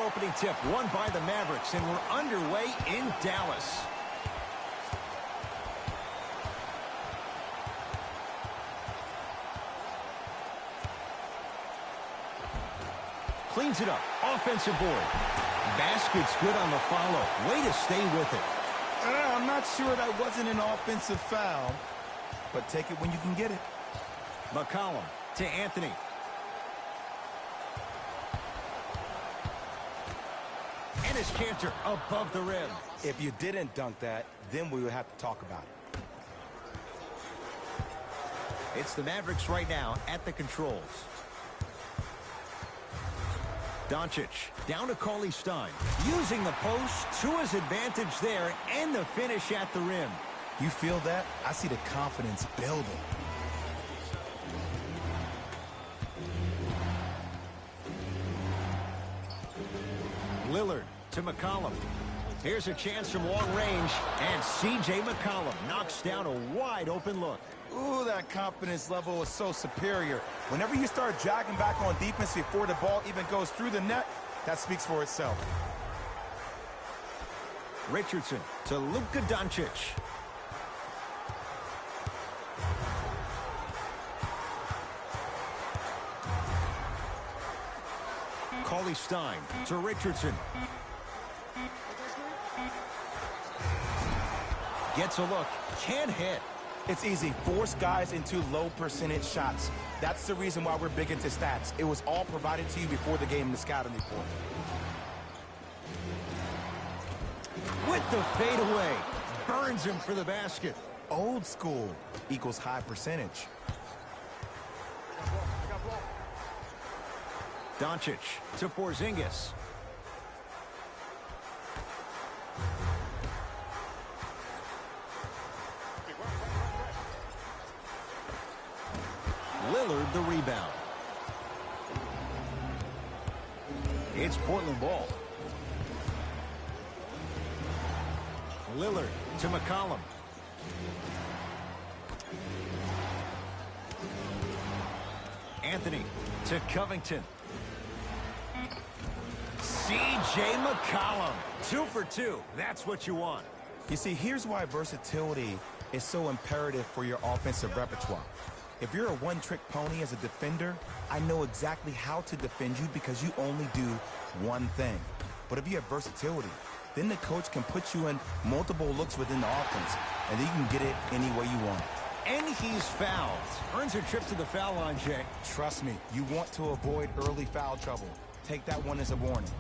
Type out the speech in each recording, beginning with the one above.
opening tip, won by the Mavericks, and we're underway in Dallas. Cleans it up. Offensive board. Basket's good on the follow. Way to stay with it. I'm not sure that wasn't an offensive foul, but take it when you can get it. McCollum to Anthony. And his canter above the rim. If you didn't dunk that, then we would have to talk about it. It's the Mavericks right now at the controls. Doncic down to Cauley Stein. Using the post to his advantage there and the finish at the rim. You feel that? I see the confidence building. Lillard to McCollum. Here's a chance from long range, and C.J. McCollum knocks down a wide open look. Ooh, that confidence level is so superior. Whenever you start jogging back on defense before the ball even goes through the net, that speaks for itself. Richardson to Luka Doncic. Cauley Stein to Richardson. Gets a look, can't hit. It's easy. Force guys into low percentage shots. That's the reason why we're big into stats. It was all provided to you before the game in the scouting report. With the fadeaway. Burns him for the basket. Old school equals high percentage. Doncic to Porzingis. Lillard the rebound. It's Portland ball. Lillard to McCollum. Anthony to Covington. C.J. McCollum. 2 for 2. That's what you want. You see, here's why versatility is so imperative for your offensive repertoire. If you're a one-trick pony as a defender, I know exactly how to defend you because you only do one thing. But if you have versatility, then the coach can put you in multiple looks within the offense, and then you can get it any way you want it. And he's fouled. Earns a trip to the foul line, Jay. Trust me, you want to avoid early foul trouble. Take that one as a warning.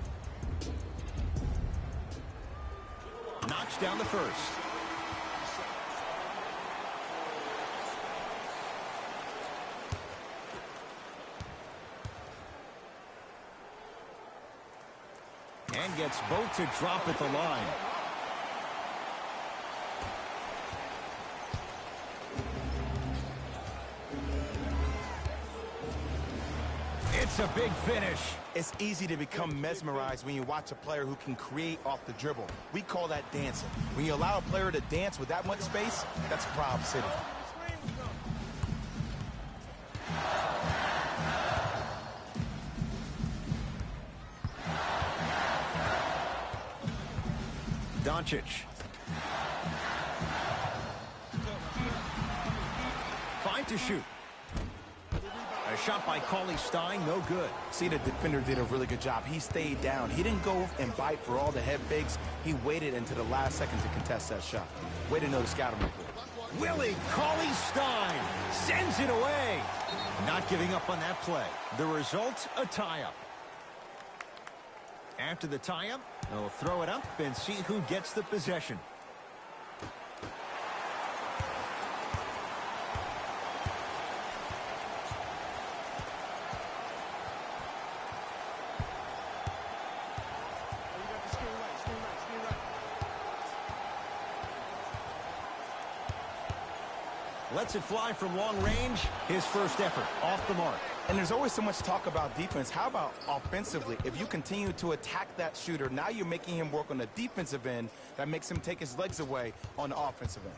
Knocks down the first. And gets both to drop at the line. It's a big finish. It's easy to become mesmerized when you watch a player who can create off the dribble. We call that dancing. When you allow a player to dance with that much space, that's Proud City. Doncic. Fine to shoot. A shot by Cauley Stein, no good. See, the defender did a really good job. He stayed down. He didn't go and bite for all the head fakes. He waited until the last second to contest that shot. Way to know the scouting report. Willie Cauley Stein sends it away. Not giving up on that play. The result, a tie-up. After the tie-up, they'll throw it up and see who gets the possession. Lets it fly from long range. His first effort off the mark. And there's always so much talk about defense. How about offensively? If you continue to attack that shooter, now you're making him work on the defensive end. That makes him take his legs away on the offensive end.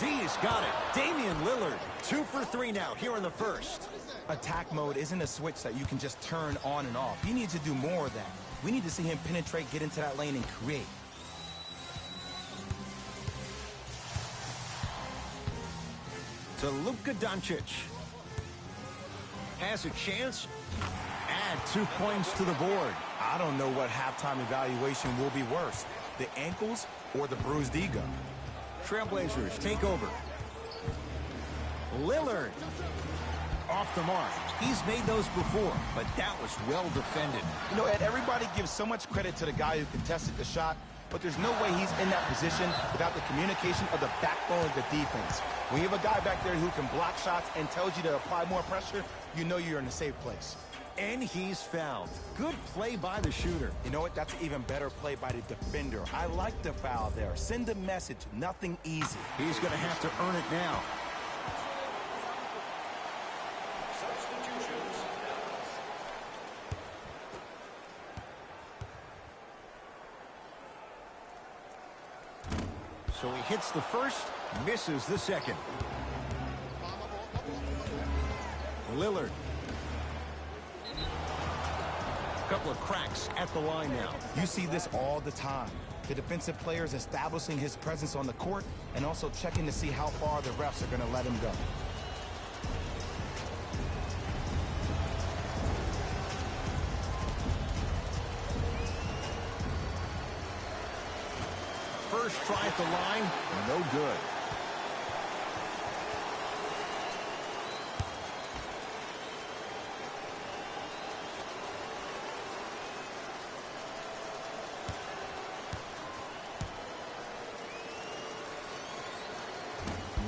D's got it. Damian Lillard, 2 for 3 now here in the first. Attack mode isn't a switch that you can just turn on and off. He needs to do more of that. We need to see him penetrate, get into that lane, and create. To Luka Doncic. Has a chance. Add 2 points to the board. I don't know what halftime evaluation will be worse, the ankles or the bruised ego. Trailblazers take over. Lillard. Off the mark. He's made those before, but that was well defended. You know, Ed, everybody gives so much credit to the guy who contested the shot, but there's no way he's in that position without the communication of the backbone of the defense. When you have a guy back there who can block shots and tells you to apply more pressure, you know you're in a safe place. And he's fouled. Good play by the shooter. You know what? That's an even better play by the defender. I like the foul there. Send a message. Nothing easy. He's going to have to earn it now. So he hits the first, misses the second. Lillard. A couple of cracks at the line now. You see this all the time. The defensive players establishing his presence on the court and also checking to see how far the refs are going to let him go. First try at the line, no good.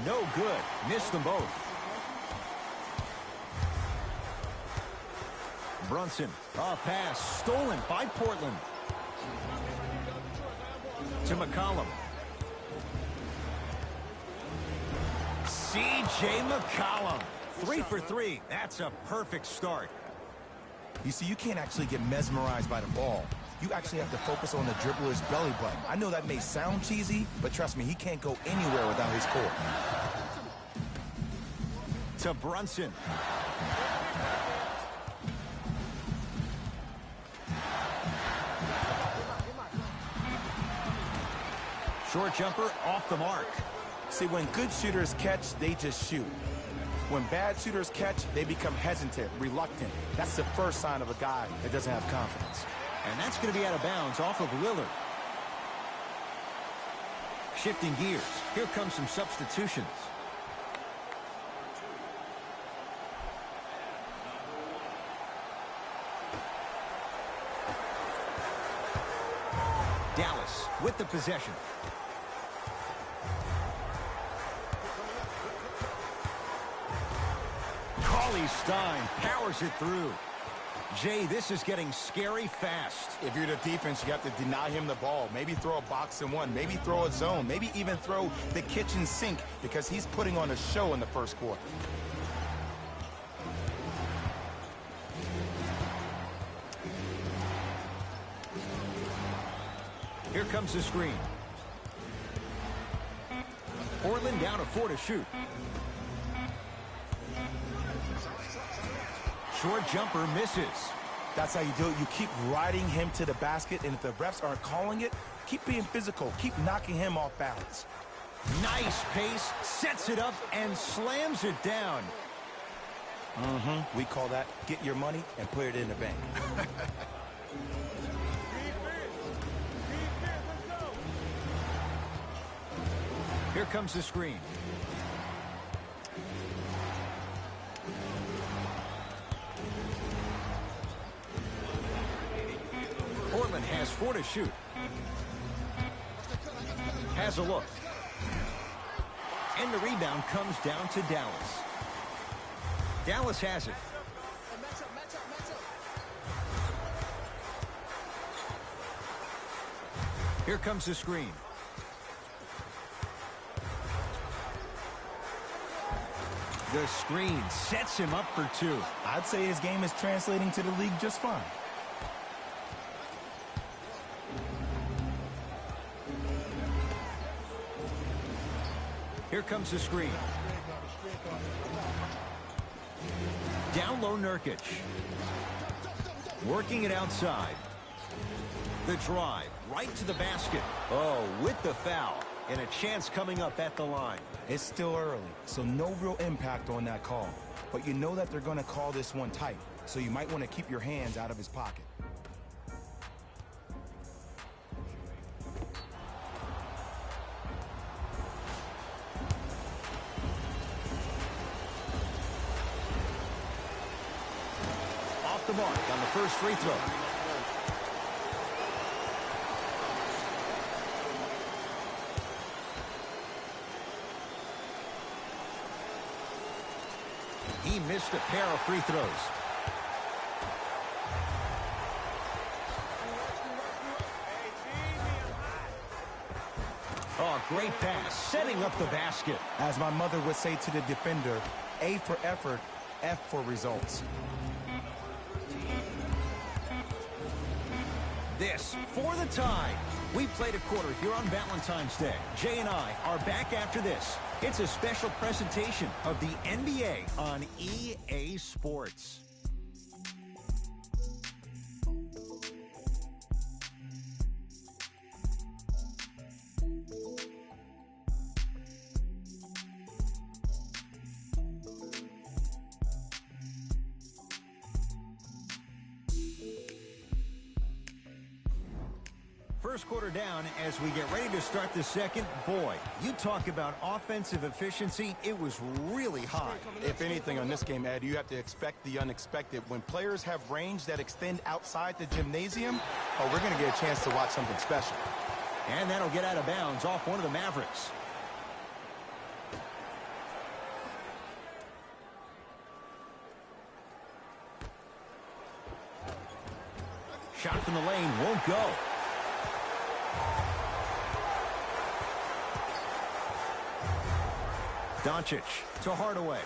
No good. Missed them both. Brunson. A pass stolen by Portland. To McCollum. C.J. McCollum. 3 for 3. That's a perfect start. You see, you can't actually get mesmerized by the ball. You actually have to focus on the dribbler's belly button. I know that may sound cheesy, but trust me, he can't go anywhere without his core. To Brunson. Short jumper off the mark. See, when good shooters catch, they just shoot. When bad shooters catch, they become hesitant, reluctant. That's the first sign of a guy that doesn't have confidence. And that's going to be out of bounds off of Lillard. Shifting gears. Here comes some substitutions. Dallas with the possession. Stein powers it through. Jay, this is getting scary fast. If you're the defense, you have to deny him the ball. Maybe throw a box and one. Maybe throw a zone. Maybe even throw the kitchen sink because he's putting on a show in the first quarter. Here comes the screen. Portland down to 4 to shoot. Short jumper misses. That's how you do it. You keep riding him to the basket, and if the refs aren't calling it, keep being physical. Keep knocking him off balance. Nice pace, sets it up, and slams it down. We call that get your money and put it in the bank. Here comes the screen. Portland has 4 to shoot. Has a look. And the rebound comes down to Dallas. Dallas has it. Here comes the screen. The screen sets him up for 2. I'd say his game is translating to the league just fine. Here comes the screen. Down low, Nurkic. Working it outside. The drive, right to the basket. Oh, with the foul. And a chance coming up at the line. It's still early, so no real impact on that call. But you know that they're going to call this one tight, so you might want to keep your hands out of his pocket. Off the mark on the first free throw. He missed a pair of free throws. Oh, great pass, setting up the basket. As my mother would say to the defender, A for effort, F for results. This for the tie. We played a quarter here on Valentine's Day. Jay and I are back after this. It's a special presentation of the NBA on EA Sports. First quarter down as we get ready to start the second. Boy, you talk about offensive efficiency. It was really high. If anything on this game, Ed, you have to expect the unexpected. When players have range that extend outside the gymnasium, oh, we're going to get a chance to watch something special. And that'll get out of bounds off one of the Mavericks. Shot from the lane won't go. Doncic to Hardaway.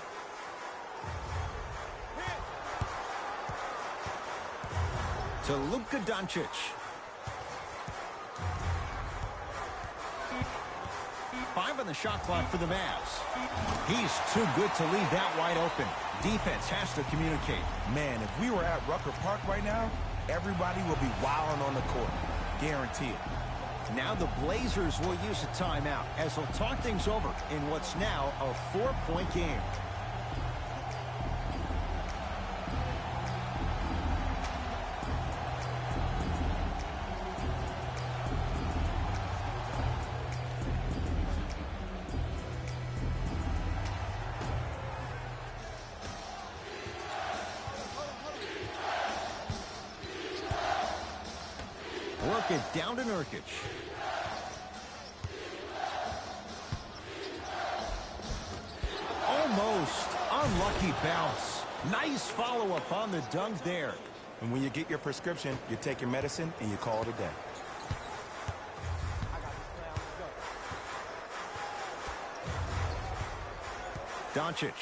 To Luka Doncic. Five on the shot clock for the Mavs. He's too good to leave that wide open. Defense has to communicate. Man, if we were at Rucker Park right now, everybody will be wilding on the court. Guarantee it. Now the Blazers will use a timeout as they'll talk things over in what's now a 4-point game. Work it down to Nurkic. Almost unlucky bounce. Nice follow-up on the dunk there. And when you get your prescription, you take your medicine and you call it a day. Doncic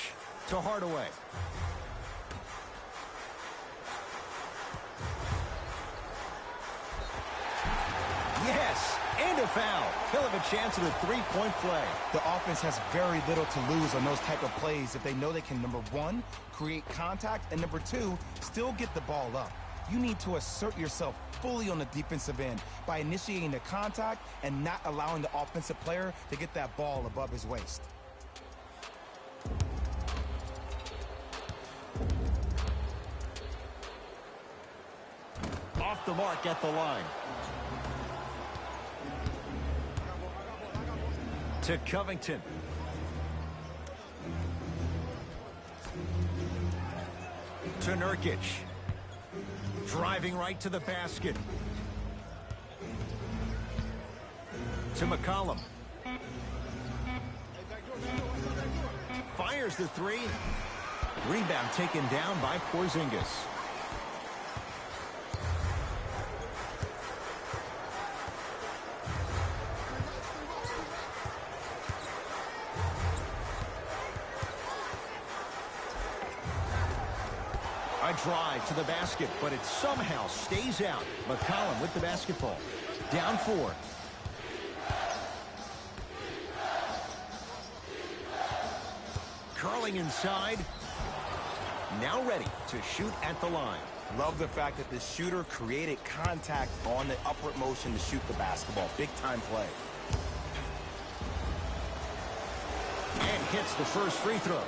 to Hardaway. Yes, and a foul. He'll have a chance at a three-point play. The offense has very little to lose on those type of plays if they know they can, number one, create contact, and number two, still get the ball up. You need to assert yourself fully on the defensive end by initiating the contact and not allowing the offensive player to get that ball above his waist. Off the mark at the line. To Covington. To Nurkic. Driving right to the basket. To McCollum. Fires the three. Rebound taken down by Porzingis. A drive to the basket, but it somehow stays out. McCollum with the basketball. Down 4. Curling inside. Now ready to shoot at the line. Love the fact that the shooter created contact on the upward motion to shoot the basketball. Big-time play. And hits the first free throw.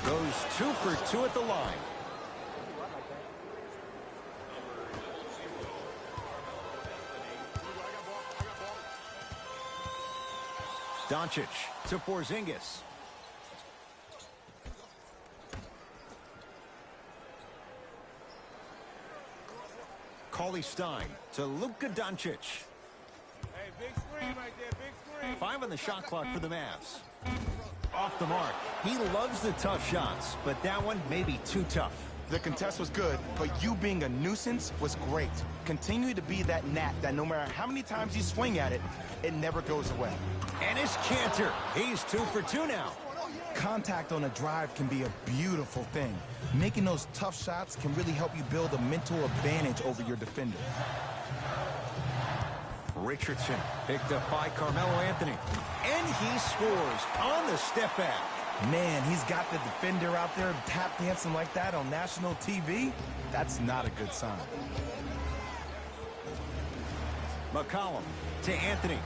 Goes 2 for 2 at the line. Doncic to Porzingis. Cauley-Stein to Luka Doncic. Hey, big screen right there, big screen. 5 on the shot clock for the Mavs. Off the mark. He loves the tough shots, but that one may be too tough. The contest was good, but you being a nuisance was great. Continue to be that gnat that no matter how many times you swing at it, it never goes away. And it's Cantor. He's 2 for 2 now. Contact on a drive can be a beautiful thing. Making those tough shots can really help you build a mental advantage over your defender. Richardson picked up by Carmelo Anthony. And he scores on the step back. Man, he's got the defender out there tap dancing like that on national TV. That's not a good sign. McCollum to Anthony.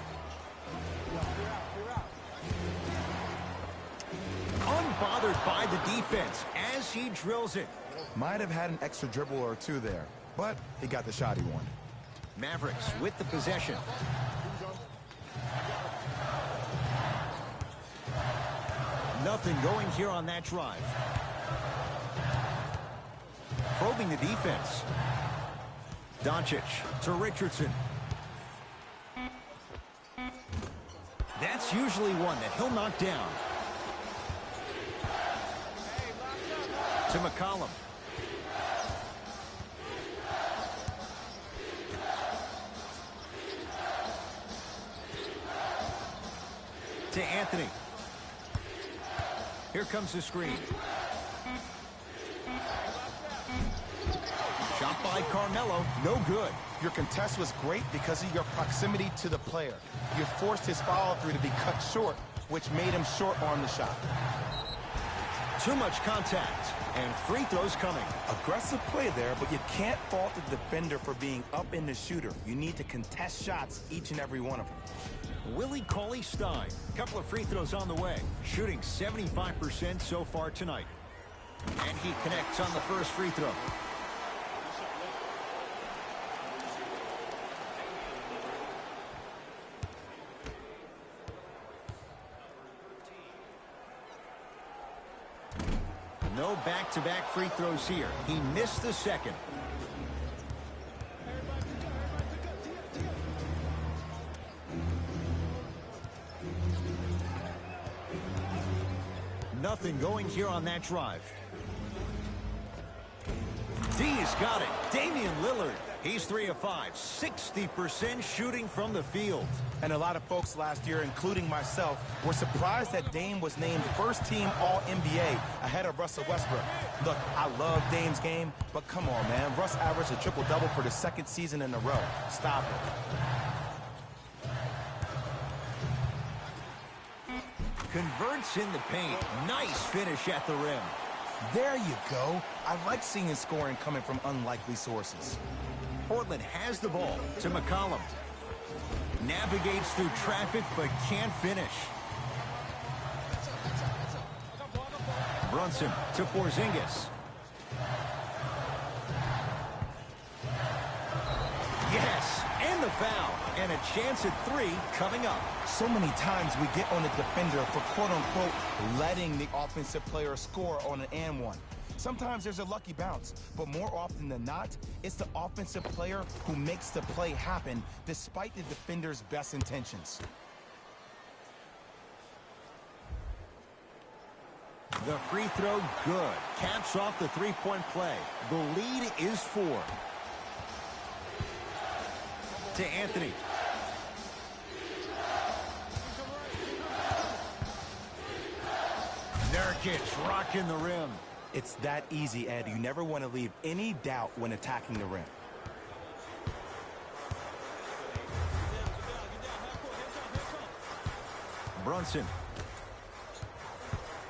Unbothered by the defense as he drills it. Might have had an extra dribble or two there, but he got the shot he wanted. Mavericks with the possession. Nothing going here on that drive. Probing the defense. Doncic to Richardson. That's usually one that he'll knock down. To McCollum. To Anthony. Here comes the screen. Shot by Carmelo. No good. Your contest was great because of your proximity to the player. You forced his follow-through to be cut short, which made him short-arm the shot. Too much contact. And free throws coming. Aggressive play there, but you can't fault the defender for being up in the shooter. You need to contest shots, each and every one of them. Willie Cauley-Stein. Couple of free throws on the way. Shooting 75% so far tonight. And he connects on the first free throw. No back-to-back free throws here. He missed the second. Nothing going here on that drive. D's got it. Damian Lillard. He's 3 of 5. 60% shooting from the field. And a lot of folks last year, including myself, were surprised that Dame was named first-team All-NBA ahead of Russell Westbrook. Look, I love Dame's game, but come on, man. Russ averaged a triple-double for the second season in a row. Stop it. Converts in the paint. Nice finish at the rim. There you go. I like seeing scoring coming from unlikely sources. Portland has the ball to McCollum. Navigates through traffic but can't finish. Brunson to Porzingis. Yes, and the foul. And a chance at 3 coming up. So many times we get on the defender for quote-unquote letting the offensive player score on an and one. Sometimes there's a lucky bounce, but more often than not, it's the offensive player who makes the play happen despite the defender's best intentions. The free throw, good. Caps off the three-point play. The lead is 4. To Anthony. Nurkic rocking the rim. It's that easy, Ed. You never want to leave any doubt when attacking the rim. Brunson.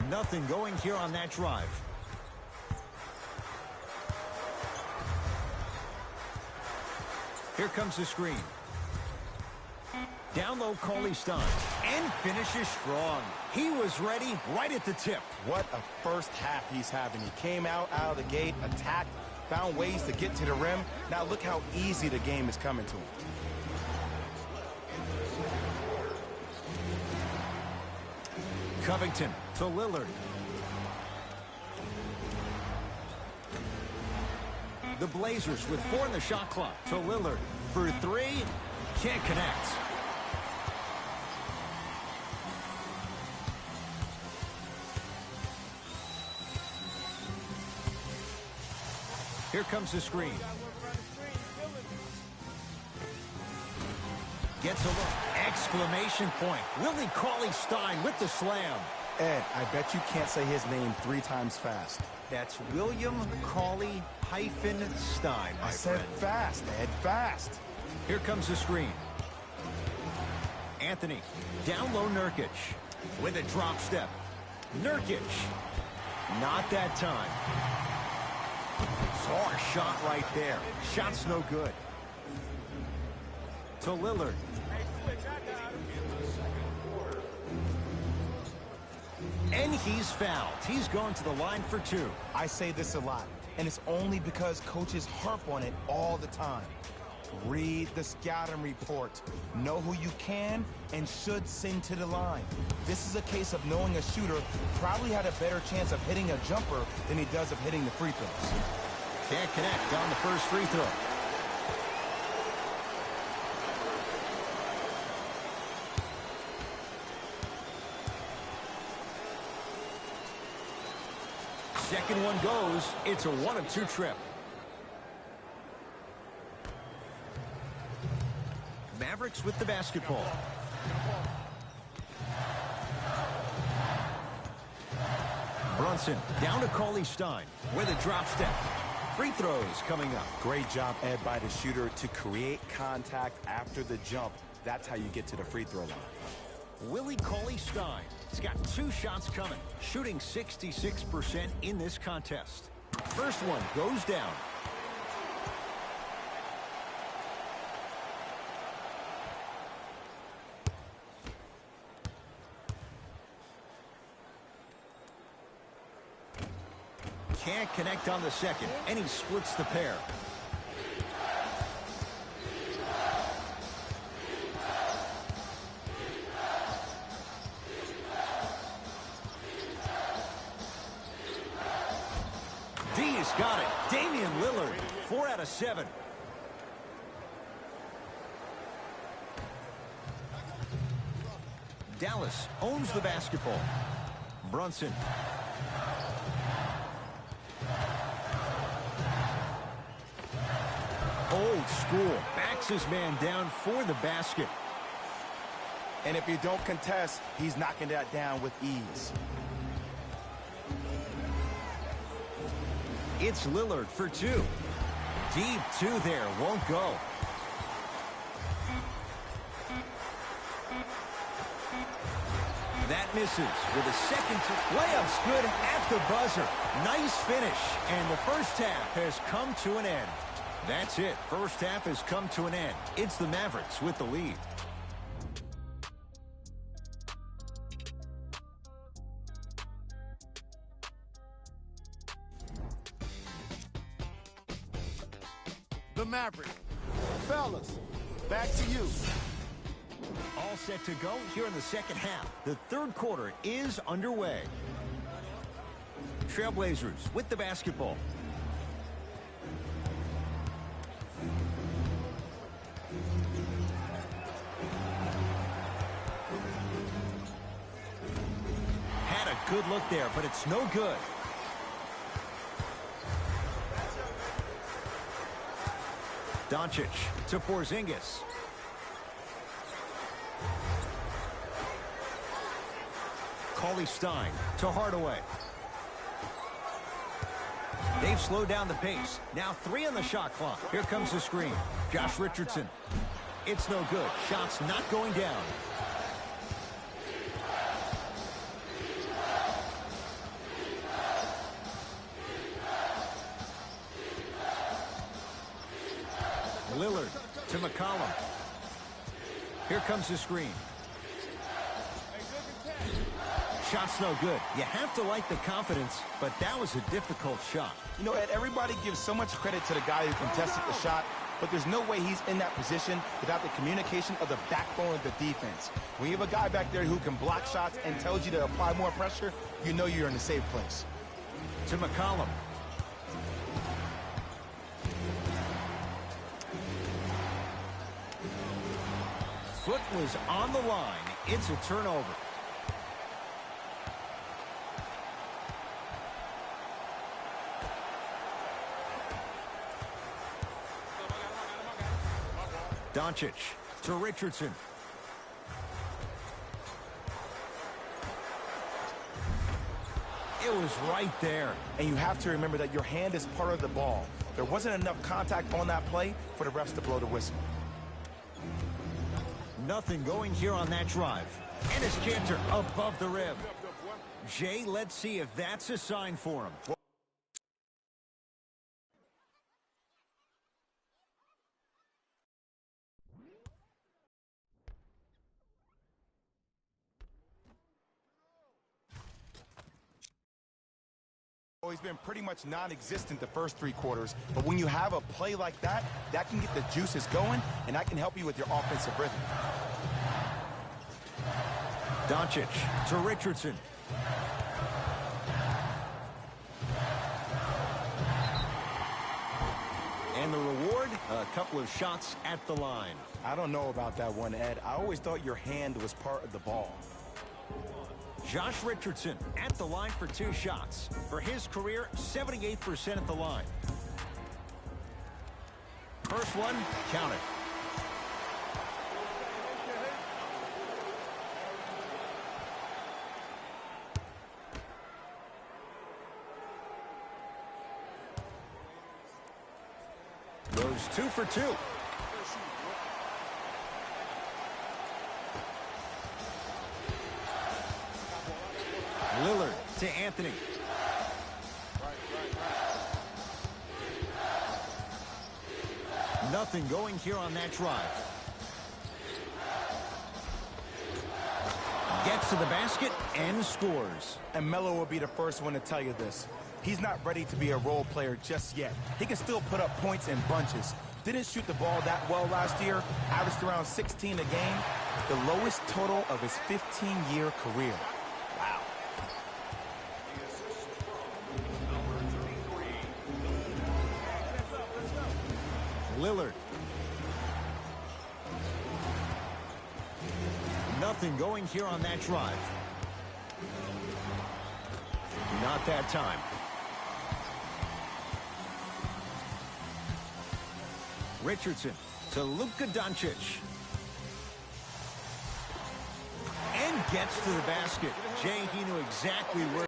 Nothing going here on that drive. Here comes the screen. Down low, Cauley Stein. And finishes strong. He was ready right at the tip. What a first half he's having. He came out of the gate, attacked, found ways to get to the rim. Now look how easy the game is coming to him. Covington to Lillard. The Blazers with 4 in the shot clock to Lillard for 3. Can't connect. Here comes the screen. Gets a look. Exclamation point. Willie Cauley Stein with the slam. Ed, I bet you can't say his name 3 times fast. That's William Cauley Stein, my I said friend. fast, Ed, fast. Here comes the screen. Anthony, down low Nurkic with a drop step. Nurkic, not that time. Saw a shot right there. Shot's no good. To Lillard. And he's fouled. He's going to the line for 2. I say this a lot, and it's only because coaches harp on it all the time. Read the scouting report. Know who you can and should send to the line. This is a case of knowing a shooter probably had a better chance of hitting a jumper than he does of hitting the free throws. Can't connect on the first free throw. Second one goes. It's a 1 of 2 trip. Mavericks with the basketball. Brunson down to Cauley Stein with a drop step. Free throws coming up. Great job, Ed, by the shooter to create contact after the jump. That's how you get to the free throw line. Willie Cauley Stein. He's got 2 shots coming, shooting 66% in this contest. First one goes down. Can't connect on the second, and he splits the pair. D's got it. Damian Lillard, 4 out of 7. Dallas owns the basketball. Brunson. Old school. Backs his man down for the basket. And if you don't contest, he's knocking that down with ease. It's Lillard for 2. Deep 2 there. Won't go. That misses with a second. Layup's good at the buzzer. Nice finish. And the first half has come to an end. That's it. First half has come to an end. It's the Mavericks with the lead. The Mavericks. Fellas, back to you. All set to go here in the second half. The third quarter is underway. Trailblazers with the basketball. Had a good look there, but it's no good. Doncic to Porzingis. Cauley Stein to Hardaway. They've slowed down the pace. Now 3 on the shot clock. Here comes the screen. Josh Richardson. It's no good. Shot's not going down. Lillard to McCollum. Here comes the screen. Shot's no good. You have to like the confidence, but that was a difficult shot. You know, Ed, everybody gives so much credit to the guy who contested the shot, but there's no way he's in that position without the communication of the backbone of the defense. When you have a guy back there who can block shots and tells you to apply more pressure, you know you're in a safe place. To McCollum. Foot was on the line. It's a turnover. Doncic to Richardson. It was right there. And you have to remember that your hand is part of the ball. There wasn't enough contact on that play for the refs to blow the whistle. Nothing going here on that drive. And his canter above the rim. Jay, let's see if that's a sign for him. He's been pretty much non-existent the first 3 quarters, but when you have a play like that, that can get the juices going, and that can help you with your offensive rhythm. Doncic to Richardson. And the reward, a couple of shots at the line. I don't know about that one, Ed. I always thought your hand was part of the ball. Josh Richardson at the line for 2 shots. For his career, 78% at the line. First one, count it. Goes 2 for 2. Lillard to Anthony. Nothing going here on that drive. Gets to the basket and scores. And Melo will be the first one to tell you this. He's not ready to be a role player just yet. He can still put up points in bunches. Didn't shoot the ball that well last year. Averaged around 16 a game. The lowest total of his 15-year career. Wow. Lillard. Nothing going here on that drive. Not that time. Richardson to Luka Doncic. And gets to the basket. Jay, he knew exactly where.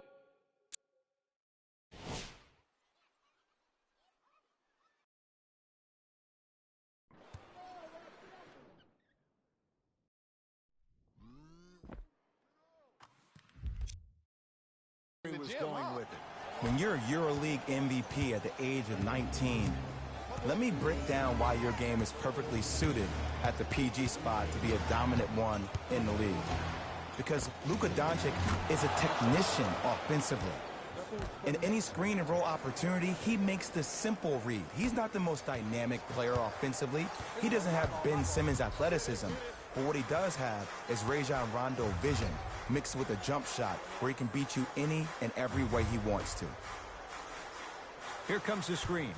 He was going with it. When you're a EuroLeague MVP at the age of 19, let me break down why your game is perfectly suited at the PG spot to be a dominant one in the league. Because Luka Doncic is a technician offensively. In any screen and roll opportunity, he makes the simple read. He's not the most dynamic player offensively. He doesn't have Ben Simmons' athleticism. But what he does have is Rajon Rondo vision mixed with a jump shot where he can beat you any and every way he wants to. Here comes the screen.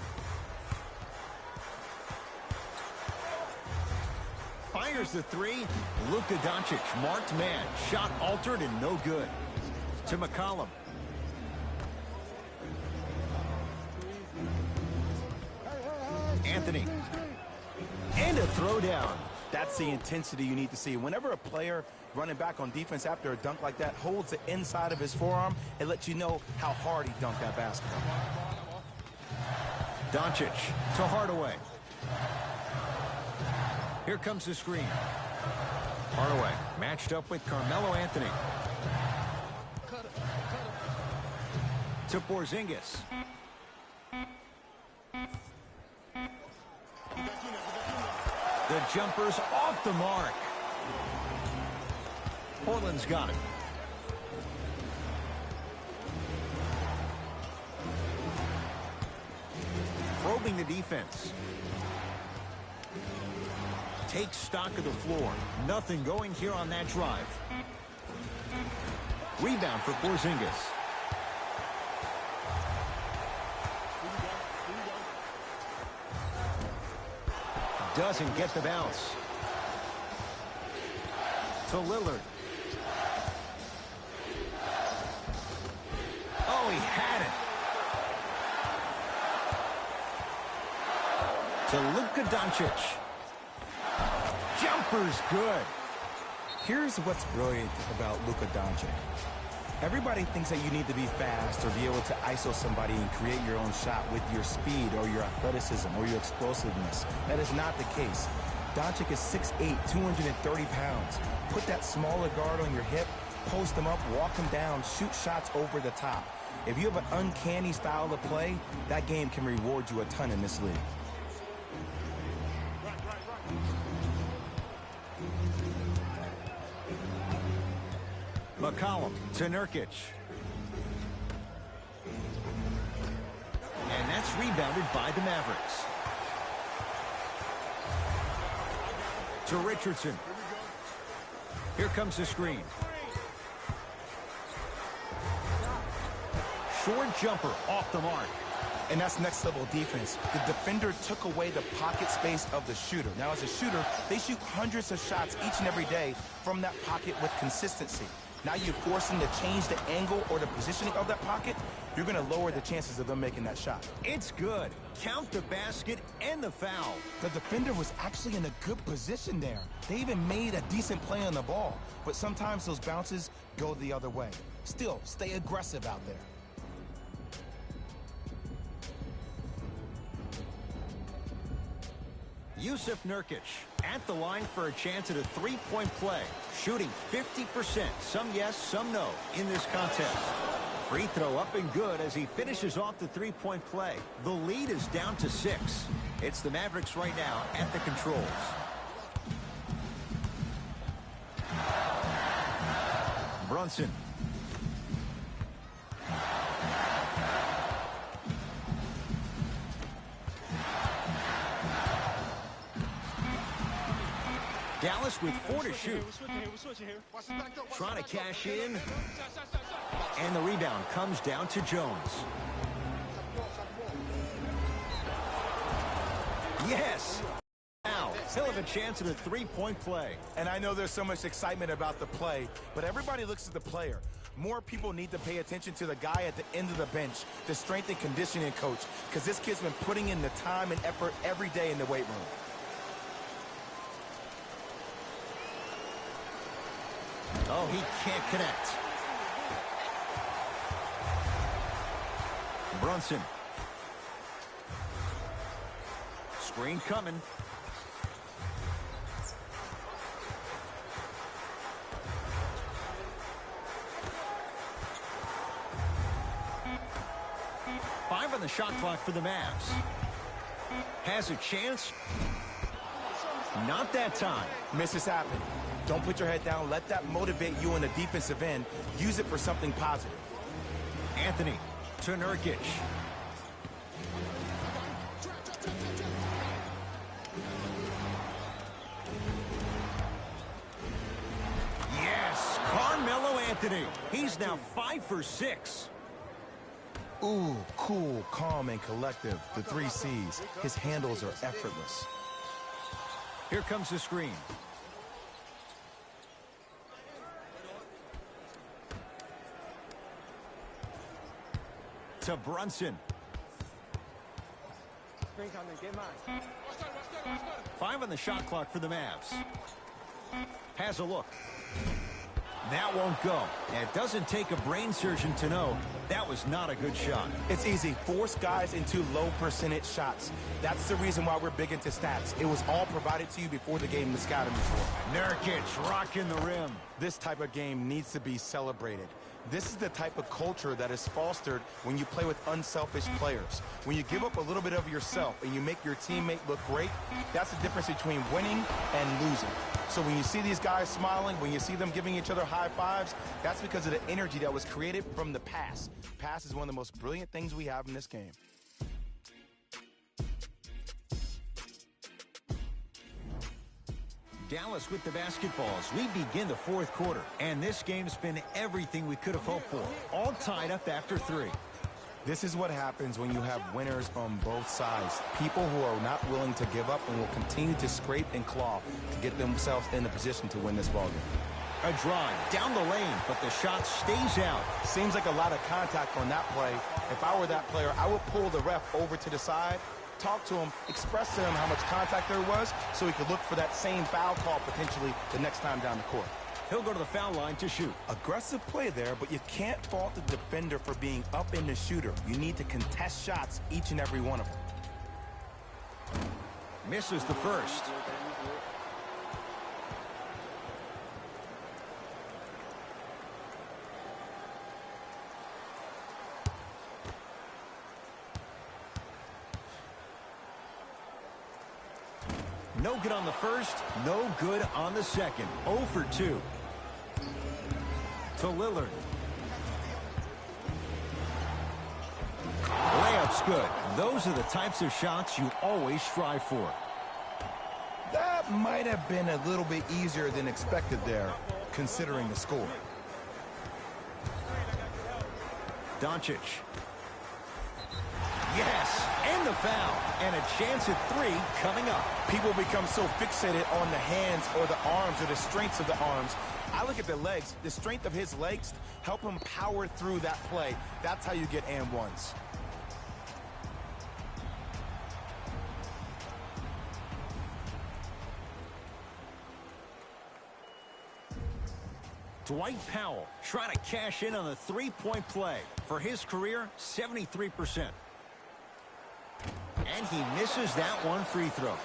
Fires the 3. Luka Doncic, marked man. Shot altered and no good. To McCollum. Anthony. And a throwdown. That's the intensity you need to see. Whenever a player running back on defense after a dunk like that holds the inside of his forearm, it lets you know how hard he dunked that basketball. Doncic to Hardaway. Here comes the screen. Hardaway matched up with Carmelo Anthony. To Porzingis. The jumper's off the mark. Portland's got it. Probing the defense. Takes stock of the floor. Nothing going here on that drive. Rebound for Porzingis. Doesn't get the bounce. To Lillard. Oh, he had it. To Luka Doncic. Jumper's good. Here's what's brilliant about Luka Doncic. Everybody thinks that you need to be fast or be able to ISO somebody and create your own shot with your speed or your athleticism or your explosiveness. That is not the case. Doncic is 6'8", 230 pounds. Put that smaller guard on your hip, post him up, walk him down, shoot shots over the top. If you have an uncanny style of play, that game can reward you a ton in this league. McCollum to Nurkic. And that's rebounded by the Mavericks. To Richardson. Here comes the screen. Short jumper off the mark. And that's next level defense. The defender took away the pocket space of the shooter. Now as a shooter, they shoot hundreds of shots each and every day from that pocket with consistency. Now you force them to change the angle or the positioning of that pocket, you're going to lower the chances of them making that shot. It's good. Count the basket and the foul. The defender was actually in a good position there. They even made a decent play on the ball, but sometimes those bounces go the other way. Still, stay aggressive out there. Yusuf Nurkic at the line for a chance at a three-point play. Shooting 50%. Some yes, some no in this contest. Free throw up and good as he finishes off the three-point play. The lead is down to 6. It's the Mavericks right now at the controls. Brunson. Dallas with 4 to shoot. Trying to cash in. And the rebound comes down to Jones. Yes! Now, he'll have a chance at a three-point play. And I know there's so much excitement about the play, but everybody looks at the player. More people need to pay attention to the guy at the end of the bench, the strength and conditioning coach, because this kid's been putting in the time and effort every day in the weight room. Oh, he can't connect. Brunson. Screen coming. Five on the shot clock for the Mavs. Has a chance. Not that time. Misses happen. Don't put your head down. Let that motivate you on the defensive end. Use it for something positive. Anthony to Nurkic. Yes, Carmelo Anthony. He's now 5 for 6. Ooh, cool, calm, and collective. The 3 C's. His handles are effortless. Here comes the screen. To Brunson. 5 on the shot clock for the Mavs. Has a look. That won't go. And it doesn't take a brain surgeon to know that was not a good shot. It's easy. Force guys into low percentage shots. That's the reason why we're big into stats. It was all provided to you before the game, the scouting report. Nurkic rocking the rim. This type of game needs to be celebrated. This is the type of culture that is fostered when you play with unselfish players. When you give up a little bit of yourself and you make your teammate look great, that's the difference between winning and losing. So when you see these guys smiling, when you see them giving each other high fives, that's because of the energy that was created from the pass. Pass is one of the most brilliant things we have in this game. Dallas with the basketballs. We begin the fourth quarter, and this game's been everything we could have hoped for. All tied up after 3. This is what happens when you have winners on both sides. People who are not willing to give up and will continue to scrape and claw to get themselves in a position to win this ballgame. A drive down the lane, but the shot stays out. Seems like a lot of contact on that play. If I were that player, I would pull the ref over to the side, talk to him, express to him how much contact there was so he could look for that same foul call potentially the next time down the court. He'll go to the foul line to shoot. Aggressive play there, but you can't fault the defender for being up in the shooter. You need to contest shots, each and every one of them. Misses the first. No good on the first, no good on the second. 0 for 2. To Lillard. Layup's good. Those are the types of shots you always strive for. That might have been a little bit easier than expected there, considering the score. Doncic. Yes, and the foul. And a chance at 3 coming up. People become so fixated on the hands or the arms or the strengths of the arms. I look at the legs. The strength of his legs help him power through that play. That's how you get and ones. Dwight Powell trying to cash in on the three-point play. For his career, 73%. And he misses that one free throw.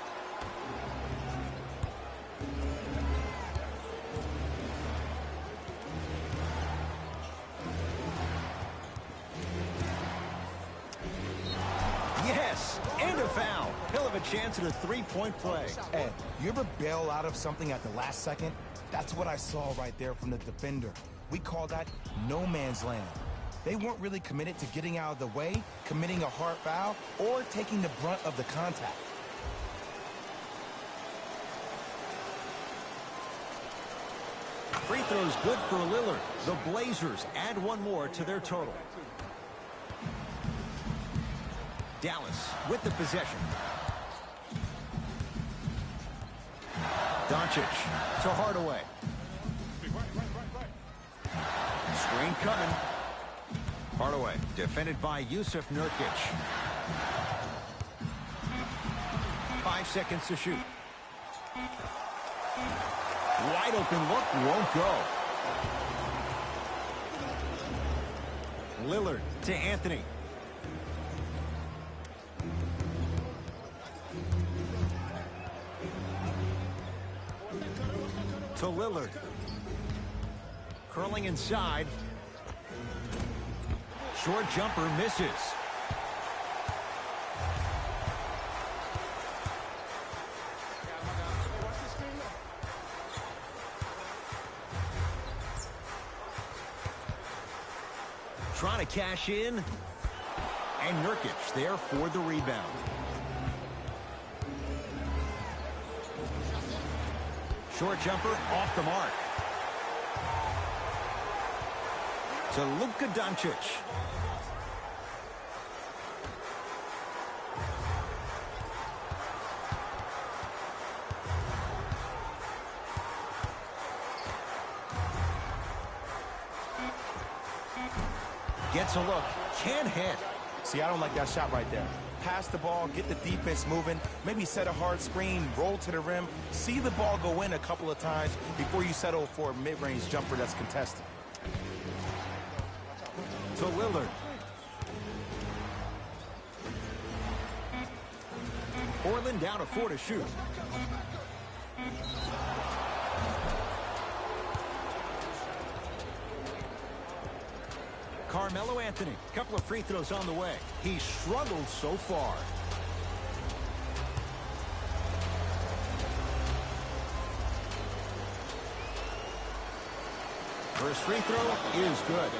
Yes, and a foul. He'll have a chance at a three-point play. Ed, you ever bail out of something at the last second? That's what I saw right there from the defender. We call that no man's land. They weren't really committed to getting out of the way, committing a hard foul, or taking the brunt of the contact. Free throw's good for Lillard. The Blazers add one more to their total. Dallas with the possession. Doncic to Hardaway. Screen coming. Hardaway defended by Yusuf Nurkic. 5 seconds to shoot. Wide open look, won't go. Lillard to Anthony. To Lillard. Curling inside. Short jumper misses. Trying to cash in. And Nurkic there for the rebound. Short jumper off the mark. To Luka Doncic. Gets a look. Can't hit. See, I don't like that shot right there. Pass the ball, get the defense moving, maybe set a hard screen, roll to the rim, see the ball go in a couple of times before you settle for a mid-range jumper that's contested. To Lillard. Portland down to 4 to shoot. Carmelo Anthony. A couple of free throws on the way. He struggled so far. First free throw is good.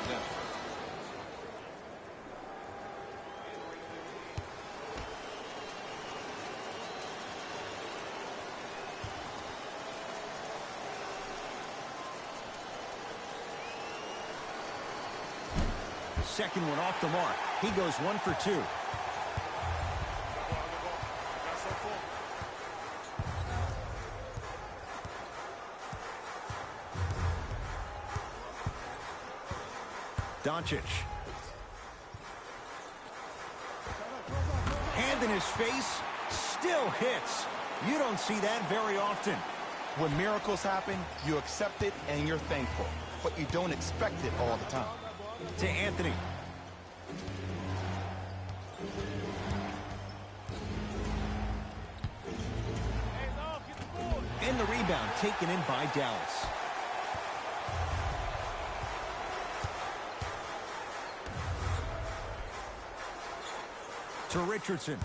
Second one off the mark. He goes 1 for 2. Doncic. Hand in his face. Still hits. You don't see that very often. When miracles happen, you accept it and you're thankful. But you don't expect it all the time. To Anthony. And the rebound taken in by Dallas. To Richardson.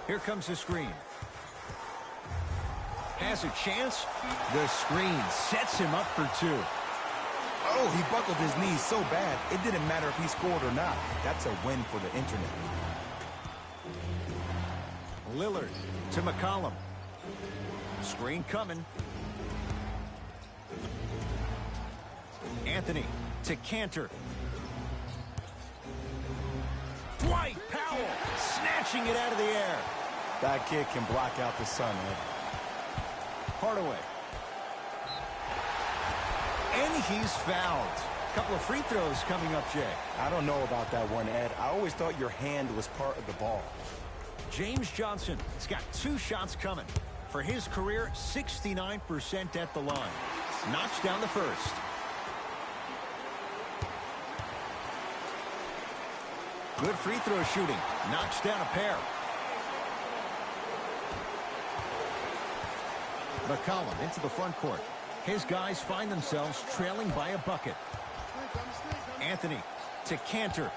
Here comes the screen. Has a chance. The screen sets him up for 2. Oh, he buckled his knees so bad, it didn't matter if he scored or not. That's a win for the internet. Lillard to McCollum. Screen coming. Anthony to Cantor. Dwight Powell snatching it out of the air. That kid can block out the sun, Ed. Hardaway. And he's fouled. Couple of free throws coming up, Jay. I don't know about that one, Ed. I always thought your hand was part of the ball. James Johnson has got 2 shots coming. For his career, 69% at the line. Knocks down the first. Good free throw shooting. Knocks down a pair. McCollum into the front court. His guys find themselves trailing by a bucket. Anthony to Cantor.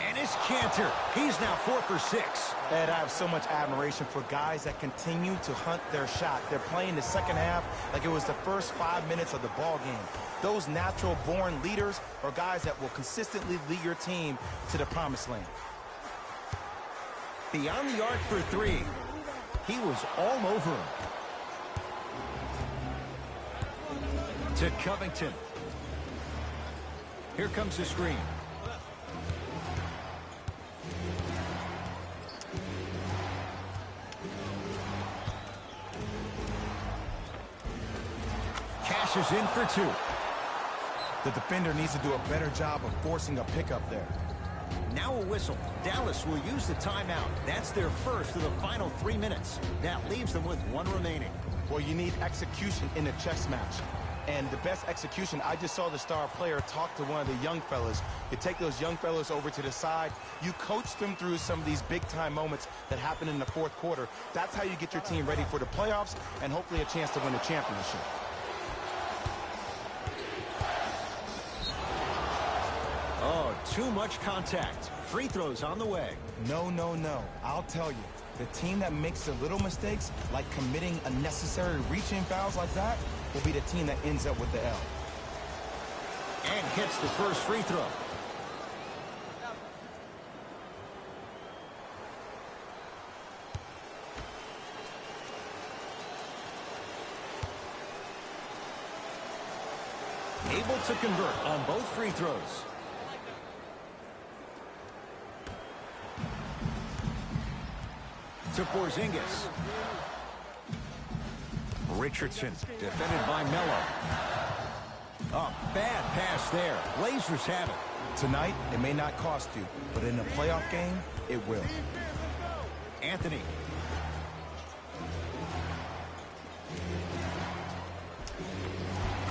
And it's Cantor. He's now 4 for 6. Ed, I have so much admiration for guys that continue to hunt their shot. They're playing the second half like it was the first 5 minutes of the ball game. Those natural-born leaders are guys that will consistently lead your team to the promised land. Beyond the arc for 3. He was all over him. To Covington. Here comes the screen. Cashes in for 2. The defender needs to do a better job of forcing a pickup there. Now a whistle. Dallas will use the timeout. That's their first of the final 3 minutes. That leaves them with 1 remaining. Well, you need execution in a chess match. And the best execution, I just saw the star player talk to one of the young fellas. You take those young fellas over to the side. You coach them through some of these big-time moments that happen in the fourth quarter. That's how you get your team ready for the playoffs and hopefully a chance to win the championship. Oh, too much contact. Free throws on the way. No, no, no. I'll tell you. The team that makes the little mistakes, like committing unnecessary reach-in fouls like that, will be the team that ends up with the L. And hits the first free throw. Able to convert on both free throws. To Porzingis. Richardson, defended by Melo. A bad pass there. Blazers have it. Tonight, it may not cost you, but in a playoff game, it will. Anthony.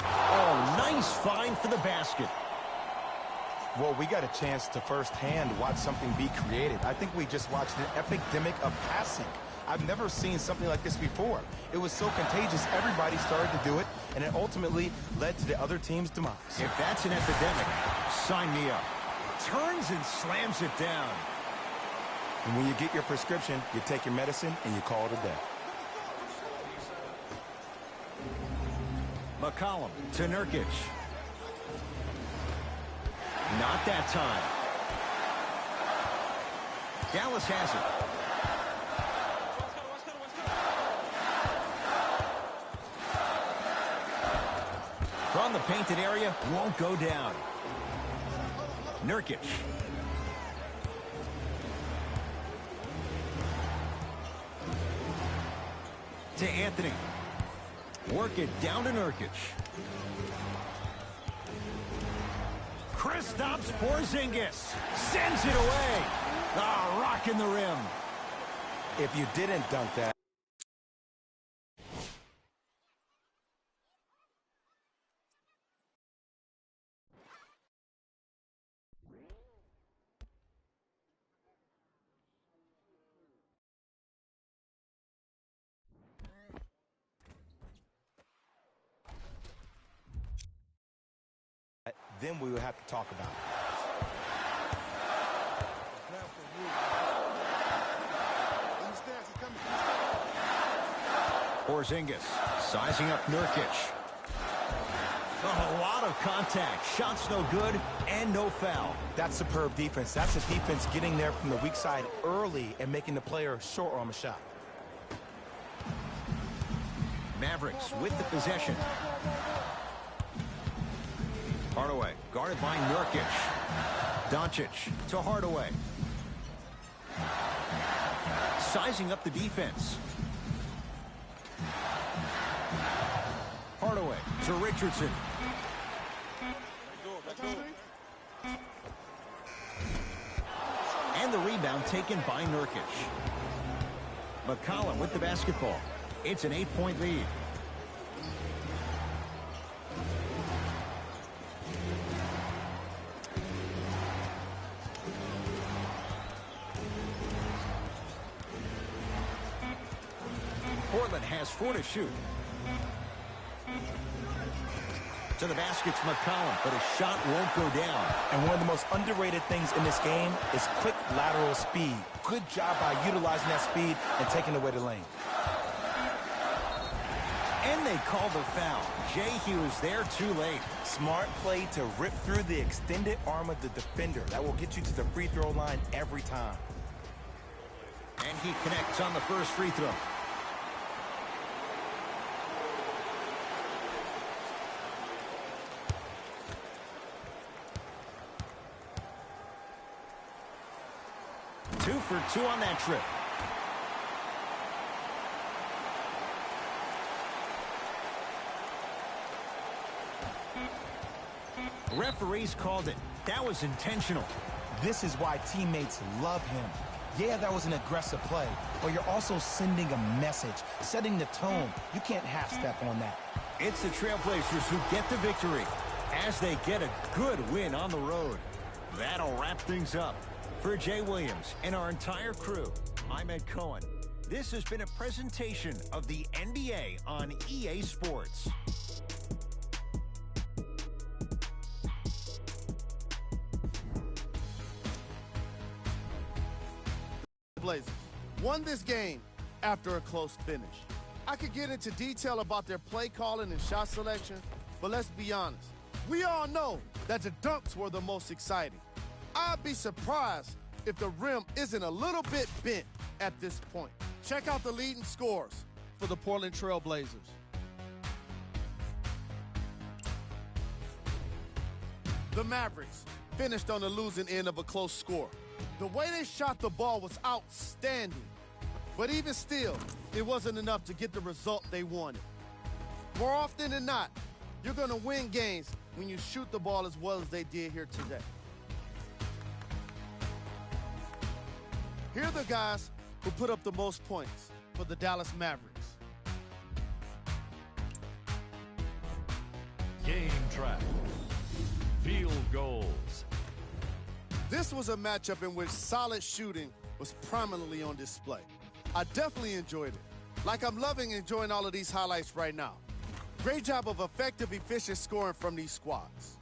Oh, nice find for the basket. Well, we got a chance to firsthand watch something be created. I think we just watched an epidemic of passing. I've never seen something like this before. It was so contagious, everybody started to do it, and it ultimately led to the other team's demise. If that's an epidemic, sign me up. Turns and slams it down. And when you get your prescription, you take your medicine and you call it a day. McCollum to Nurkic. Not that time. Dallas has it. From the painted area, won't go down. Nurkic. To Anthony. Work it down to Nurkic. Kristaps Porzingis sends it away. Ah, rocking the rim. If you didn't dunk that. Then we would have to talk about it. Porzingis sizing up Nurkic. A lot of contact. Shots no good and no foul. That's superb defense. That's a defense getting there from the weak side early and making the player short on a shot. Mavericks with the possession. Hardaway guarded by Nurkic. Doncic to Hardaway. Sizing up the defense. Hardaway to Richardson. And the rebound taken by Nurkic. McCollum with the basketball. It's an 8-point lead. Portland has 4 to shoot. To the basket's McCollum, but his shot won't go down. And one of the most underrated things in this game is quick lateral speed. Good job by utilizing that speed and taking away the lane. And they call the foul. Jay, he was there too late. Smart play to rip through the extended arm of the defender. That will get you to the free throw line every time. And he connects on the first free throw. Two for 2 on that trip. Referees called it. That was intentional. This is why teammates love him. Yeah, that was an aggressive play, but you're also sending a message, setting the tone. You can't half-step on that. It's the Trailblazers who get the victory as they get a good win on the road. That'll wrap things up. For Jay Williams and our entire crew, I'm Ed Cohen. This has been a presentation of the NBA on EA Sports. Blazers won this game after a close finish. I could get into detail about their play calling and shot selection, but let's be honest. We all know that the dunks were the most exciting. I'd be surprised if the rim isn't a little bit bent at this point. Check out the leading scores for the Portland Trailblazers. The Mavericks finished on the losing end of a close score. The way they shot the ball was outstanding, but even still, it wasn't enough to get the result they wanted. More often than not, you're going to win games when you shoot the ball as well as they did here today. Here are the guys who put up the most points for the Dallas Mavericks. Game track. Field goals. This was a matchup in which solid shooting was prominently on display. I definitely enjoyed it. Like I'm loving enjoying all of these highlights right now. Great job of effective, efficient scoring from these squads.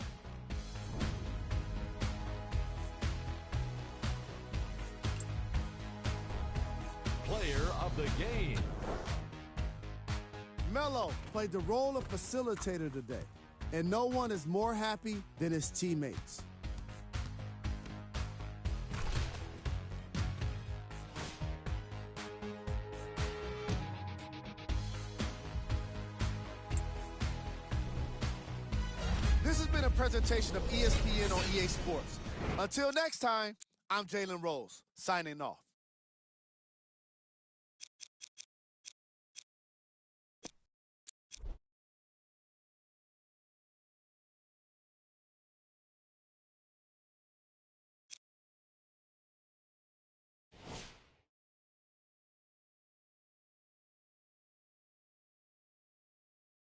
Player of the game. Melo played the role of facilitator today, and no one is more happy than his teammates. This has been a presentation of ESPN on EA Sports. Until next time, I'm Jalen Rose, signing off.